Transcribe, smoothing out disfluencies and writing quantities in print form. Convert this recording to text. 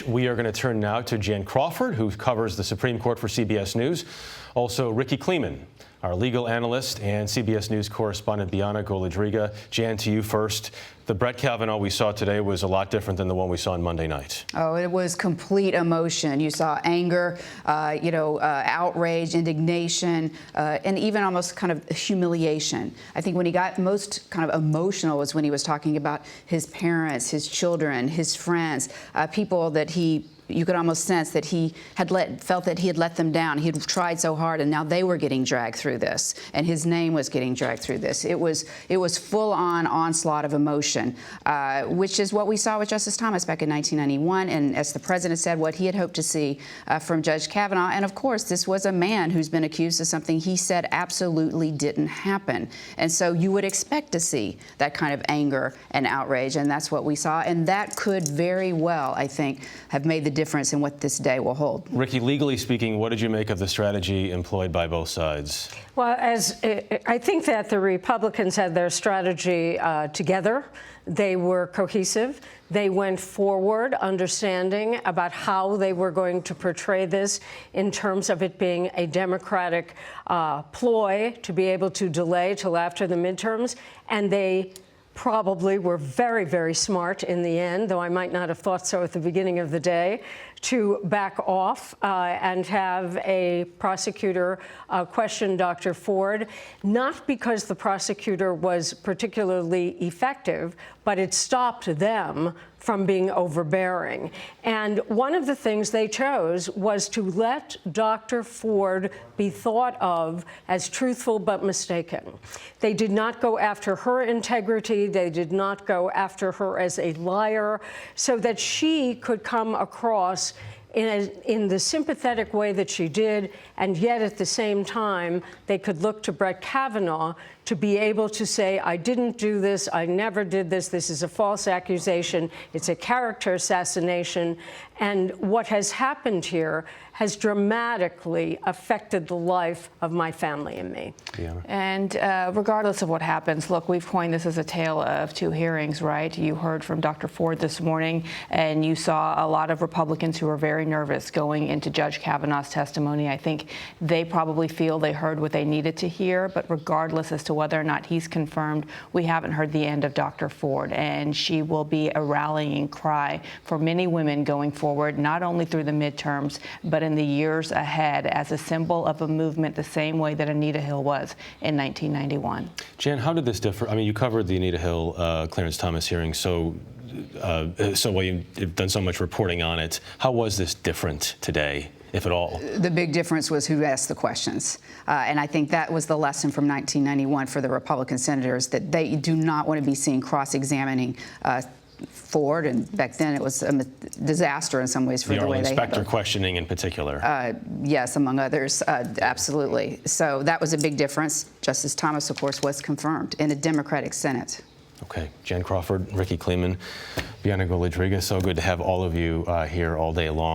much. We are going to turn now to Jan Crawford, who covers the Supreme Court for CBS News. Also, Rikki Klieman, our legal analyst, and CBS News correspondent Bianna Golodryga. Jan, to you first. The Brett Kavanaugh we saw today was a lot different than the one we saw on Monday night. Oh, it was complete emotion. You saw anger, outrage, indignation, and even almost kind of humiliation. I think when he got most kind of emotional was when he was talking about his parents, his children, his friends, people that you could almost sense that he had felt that he had let them down. He had tried so hard, and now they were getting dragged through this, and his name was getting dragged through this. It was full-on onslaught of emotion, which is what we saw with Justice Thomas back in 1991, and as the president said, what he had hoped to see from Judge Kavanaugh. And of course, this was a man who's been accused of something he said absolutely didn't happen. And so you would expect to see that kind of anger and outrage, and that's what we saw. And that could very well, I think, have made the difference in what this day will hold. Rikki, legally speaking, what did you make of the strategy employed by both sides? Well, I think that the Republicans had their strategy together. They were cohesive. They went forward understanding about how they were going to portray this in terms of it being a Democratic ploy to be able to delay till after the midterms. And they probably were very, very smart in the end, though I might not have thought so at the beginning of the day, to back off and have a prosecutor question Dr. Ford, not because the prosecutor was particularly effective, but it stopped them from being overbearing. And one of the things they chose was to let Dr. Ford be thought of as truthful but mistaken. They did not go after her integrity. They did not go after her as a liar, so that she could come across in the sympathetic way that she did, and yet at the same time, they could look to Brett Kavanaugh to be able to say, I didn't do this, I never did this, this is a false accusation, it's a character assassination. And what has happened here has dramatically affected the life of my family and me. Yeah. And regardless of what happens, look, we've coined this as a tale of two hearings, right? You heard from Dr. Ford this morning, and you saw a lot of Republicans who are very nervous going into Judge Kavanaugh's testimony. I think they probably feel they heard what they needed to hear, but regardless as to whether or not he's confirmed, we haven't heard the end of Dr. Ford, and she will be a rallying cry for many women going forward, not only through the midterms, but in the years ahead, as a symbol of a movement the same way that Anita Hill was in 1991. Jan, how did this differ? I mean, you covered the Anita Hill Clarence Thomas hearing so well, you've done so much reporting on it. How was this different today, if at all? The big difference was who asked the questions. And I think that was the lesson from 1991 for the Republican senators, that they do not want to be seen cross-examining Ford, and back then it was a disaster in some ways for the way they inspector questioning in particular. Yes, among others, absolutely. So that was a big difference. Justice Thomas, of course, was confirmed in a Democratic Senate. Okay, Jan Crawford, Rikki Klieman, Bianna Golodryga, so good to have all of you here all day long.